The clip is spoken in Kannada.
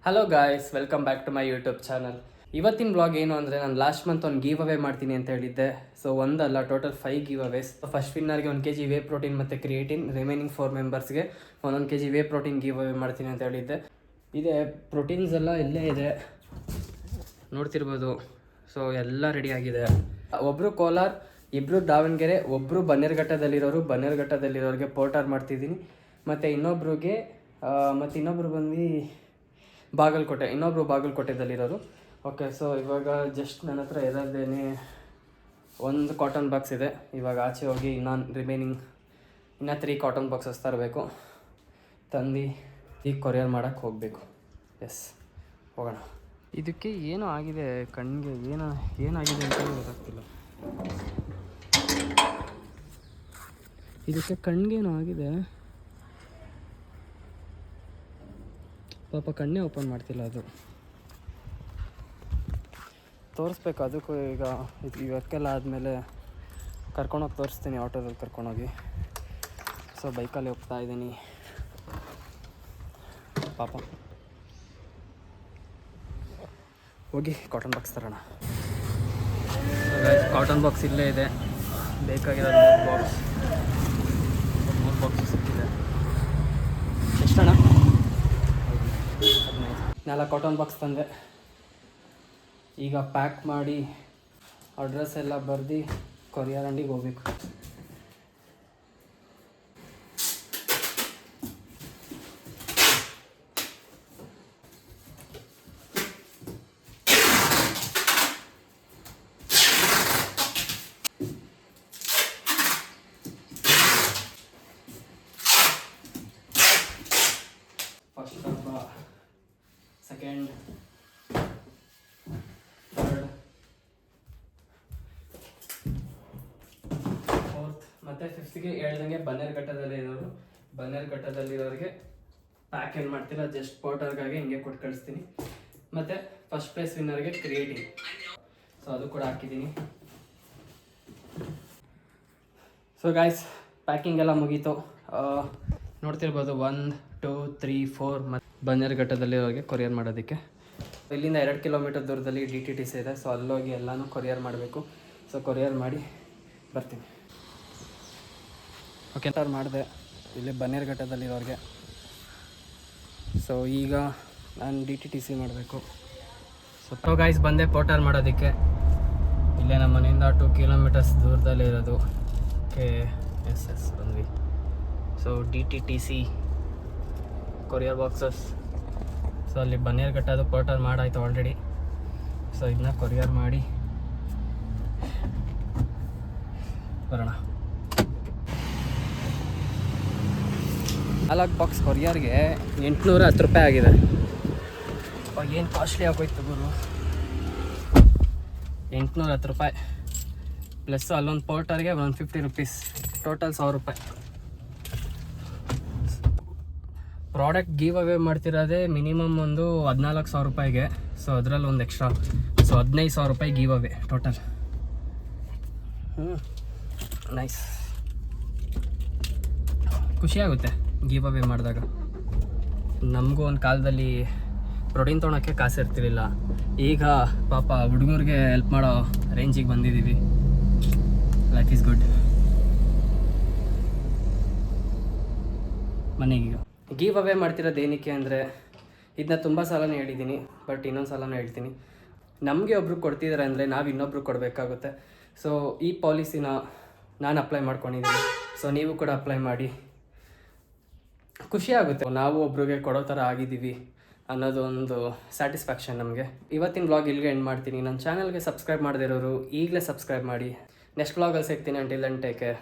Hello guys, welcome back to my YouTube channel. ಇವತ್ತಿನ ಬ್ಲಾಗ್ ಏನು ಅಂದರೆ, ನಾನು ಲಾಸ್ಟ್ ಮಂತ್ ಒಂದು ಗಿವ್ ಅವೇ ಮಾಡ್ತೀನಿ ಅಂತ ಹೇಳಿದ್ದೆ. ಸೊ ಒಂದಲ್ಲ, ಟೋಟಲ್ 5 ಗಿವ್ ಅವೇಸ್. ಫಸ್ಟ್ ವಿನ್ನರ್ಗೆ 1 kg ವೇ ಪ್ರೋಟೀನ್ ಮತ್ತು ಕ್ರಿಯೇಟಿನ್, ರಿಮೈನಿಂಗ್ 4 ಮೆಂಬರ್ಸ್ಗೆ 1 kg whey protein giveaway ಮಾಡ್ತೀನಿ ಅಂತ ಹೇಳಿದ್ದೆ. ಇದೆ ಪ್ರೋಟೀನ್ಸ್ ಎಲ್ಲ ಇಲ್ಲೇ ಇದೆ, ನೋಡ್ತಿರ್ಬೋದು. ಸೊ ಎಲ್ಲ ರೆಡಿ ಆಗಿದೆ. ಒಬ್ಬರು ಕೋಲಾರ್, ಇಬ್ಬರು ದಾವಣಗೆರೆ, ಒಬ್ಬರು ಬನ್ನೇರುಘಟ್ಟದಲ್ಲಿರೋರಿಗೆ ಪೋರ್ಟರ್ ಮಾಡ್ತಿದ್ದೀನಿ. ಮತ್ತು ಇನ್ನೊಬ್ಬರು ಬಂದು ಬಾಗಲಕೋಟೆ, ಇನ್ನೊಬ್ಬರು ಬಾಗಲಕೋಟೆದಲ್ಲಿರೋರು. ಓಕೆ, ಸೊ ಇವಾಗ ಜಸ್ಟ್ ನನ್ನ ಹತ್ರ ಇರೋದೇನೆ ಒಂದು ಕಾಟನ್ ಬಾಕ್ಸ್ ಇದೆ. ಇವಾಗ ಆಚೆ ಹೋಗಿ ಇನ್ನೂ 3 ಕಾಟನ್ ಬಾಕ್ಸಸ್ ತರಬೇಕು. ತಂದು ಈಗ ಕೊರಿಯರ್ ಮಾಡೋಕ್ಕೆ ಹೋಗಬೇಕು. ಎಸ್, ಹೋಗೋಣ. ಇದಕ್ಕೆ ಏನೋ ಆಗಿದೆ, ಕಣ್ಣಿಗೆ ಏನಾಗಿದೆ ಅಂತ ಗೊತ್ತಾಗ್ತಿಲ್ಲ. ಇದಕ್ಕೆ ಕಣ್ಣಿಗೇನೋ ಆಗಿದೆ ಪಾಪ, ಕಣ್ಣೇ ಓಪನ್ ಮಾಡ್ತಿಲ್ಲ. ಅದು ತೋರಿಸ್ಬೇಕು. ಅದಕ್ಕೂ ಈಗ ಇವಕ್ಕೆಲ್ಲ ಆದಮೇಲೆ ಕರ್ಕೊಂಡೋಗಿ ತೋರಿಸ್ತೀನಿ, ಆಟೋದಲ್ಲಿ ಕರ್ಕೊಂಡೋಗಿ. ಸೊ ಬೈಕಲ್ಲಿ ಹೋಗ್ತಾ ಇದ್ದೀನಿ ಪಾಪ. ಹೋಗಿ ಕಾಟನ್ ಬಾಕ್ಸ್ ತರೋಣ. ಕಾಟನ್ ಬಾಕ್ಸ್ ಇಲ್ಲೇ ಇದೆ. ಬೇಕಾಗಿರೋದು 3 ಬಾಕ್ಸ್ ಸಿಕ್ಕಿದೆ. ಎಷ್ಟಣ್ಣ? 4 ಕಾಟನ್ ಬಾಕ್ಸ್ ತಂದೆ. ಈಗ ಪ್ಯಾಕ್ ಮಾಡಿ ಅಡ್ರೆಸ್ ಎಲ್ಲ ಬರೆದು ಕೊರಿಯರ್ ಅಂಗಡಿಗೆ ಹೋಗ್ಬೇಕು. ಫಸ್ಟ್ ಡಬ್ಬ, ಸೆಕೆಂಡ್, ಥರ್ಡ್, ಫೋರ್ತ್ ಮತ್ತು ಫಿಫ್ತ್ಗೆ ಹೇಳ್ದಂಗೆ ಬನ್ನೇರುಘಟ್ಟದಲ್ಲಿರೋರಿಗೆ ಪ್ಯಾಕ್ ಏನು ಮಾಡ್ತಿಲ್ಲ, ಜಸ್ಟ್ ಪೋರ್ಟರ್ಗಾಗಿ ಹಿಂಗೆ ಕೊಟ್ಟು ಕಳಿಸ್ತೀನಿ. ಮತ್ತು ಫಸ್ಟ್ ಪ್ರೈಸ್ ವಿನ್ನರ್ಗೆ ಕ್ರಿಯೇಟಿವ್, ಸೊ ಅದು ಕೂಡ ಹಾಕಿದ್ದೀನಿ. ಸೊ ಗಾಯ್ಸ್, ಪ್ಯಾಕಿಂಗ್ ಎಲ್ಲ ಮುಗೀತು. ನೋಡ್ತಿರ್ಬೋದು 1, 2, 3, 4 ಮತ್ತು ಬನ್ನೇರುಘಟ್ಟದಲ್ಲಿರೋರಿಗೆ ಕೊರಿಯರ್ ಮಾಡೋದಕ್ಕೆ. ಇಲ್ಲಿಂದ 2 ಕಿಲೋಮೀಟರ್ ದೂರದಲ್ಲಿ DTTC ಇದೆ. ಸೊ ಅಲ್ಲೋಗಿ ಎಲ್ಲನೂ ಕೊರಿಯರ್ ಮಾಡಬೇಕು. ಸೊ ಕೊರಿಯರ್ ಮಾಡಿ ಬರ್ತೀನಿ. ಓಕೆ, ಮಾಡಿದೆ ಇಲ್ಲಿ ಬನ್ನೇರುಘಟ್ಟದಲ್ಲಿರೋರಿಗೆ. ಸೊ ಈಗ ನಾನು DTTC ಮಾಡಬೇಕು. ಸೊ ಗಾಯ್ಸ್, ಬಂದೆ ಪೋರ್ಟರ್ ಮಾಡೋದಕ್ಕೆ. ಇಲ್ಲೇ ನಮ್ಮ ಮನೆಯಿಂದ 2 ಕಿಲೋಮೀಟರ್ಸ್ ದೂರದಲ್ಲೇ ಇರೋದು. ಓಕೆ, ಎಸ್ ಬಂದ್ವಿ. So DTTC courier boxes. So ಅಲ್ಲಿ ಬನ್ನೇರುಘಟ್ಟದು ಪೋರ್ಟರ್ ಮಾಡಾಯ್ತು ಆಲ್ರೆಡಿ. ಸೊ ಇದನ್ನ ಕೊರಿಯರ್ ಮಾಡಿ ಬರೋಣ. 4 ಬಾಕ್ಸ್ ಕೊರಿಯರ್ಗೆ 810 ರೂಪಾಯಿ ಆಗಿದೆ. ಏನು ಕಾಸ್ಟ್ಲಿ ಆಗೋಯ್ತು ಗುರು. 810 ರೂಪಾಯಿ ಪ್ಲಸ್ ಅಲ್ಲೊಂದು ಪೋರ್ಟರ್ಗೆ 150 ರುಪೀಸ್, ಟೋಟಲ್ 1000 ರೂಪಾಯಿ. ಪ್ರಾಡಕ್ಟ್ ಗಿವ್ ಅವೇ ಮಾಡ್ತಿರೋದೇ ಮಿನಿಮಮ್ ಒಂದು 14,000 ರೂಪಾಯಿಗೆ. ಸೊ ಅದರಲ್ಲಿ ಒಂದು ಎಕ್ಸ್ಟ್ರಾ, ಸೊ 15,000 ರೂಪಾಯಿ ಗಿವ್ ಅವೇ ಟೋಟಲ್. ನೈಸ್, ಖುಷಿಯಾಗುತ್ತೆ ಗಿವ್ ಅವೇ ಮಾಡಿದಾಗ. ನಮಗೂ ಒಂದು ಕಾಲದಲ್ಲಿ ಪ್ರೋಟೀನ್ ತೊಗೊಳಕ್ಕೆ ಕಾಸು ಇರ್ತಿರಲಿಲ್ಲ. ಈಗ ಪಾಪ ಹುಡುಗರಿಗೆ ಹೆಲ್ಪ್ ಮಾಡೋ ರೇಂಜಿಗೆ ಬಂದಿದ್ದೀವಿ. Life is good. ಮನೆಗೀಗ ಗಿವ್ ಅವೇ ಮಾಡ್ತಿರೋದು ಏನಕ್ಕೆ ಅಂದರೆ, ಇದನ್ನ ತುಂಬ ಸಲನೇ ಹೇಳಿದ್ದೀನಿ, ಬಟ್ ಇನ್ನೊಂದು ಸಲನೂ ಹೇಳ್ತೀನಿ. ನಮಗೆ ಒಬ್ರು ಕೊಡ್ತಿದ್ದಾರೆ ಅಂದರೆ ನಾವು ಇನ್ನೊಬ್ರು ಕೊಡಬೇಕಾಗುತ್ತೆ. ಸೊ ಈ ಪಾಲಿಸಿನ ನಾನು ಅಪ್ಲೈ ಮಾಡ್ಕೊಂಡಿದ್ದೀನಿ. ಸೊ ನೀವು ಕೂಡ ಅಪ್ಲೈ ಮಾಡಿ. ಖುಷಿಯಾಗುತ್ತೆ, ನಾವು ಒಬ್ರಿಗೆ ಕೊಡೋ ಥರ ಆಗಿದ್ದೀವಿ ಅನ್ನೋದು ಒಂದು ಸ್ಯಾಟಿಸ್ಫ್ಯಾಕ್ಷನ್ ನಮಗೆ. ಇವತ್ತಿನ ವ್ಲಾಗ್ ಇಲ್ಲಿಗೆ ಎಂಡ್ ಮಾಡ್ತೀನಿ. ನನ್ನ ಚಾನಲ್ಗೆ ಸಬ್ಸ್ಕ್ರೈಬ್ ಮಾಡದೇ ಇರೋರು ಈಗಲೇ ಸಬ್ಸ್ಕ್ರೈಬ್ ಮಾಡಿ. ನೆಕ್ಸ್ಟ್ ವ್ಲಾಗಲ್ಲಿ ಸಿಗ್ತೀನಿ. Until then take care.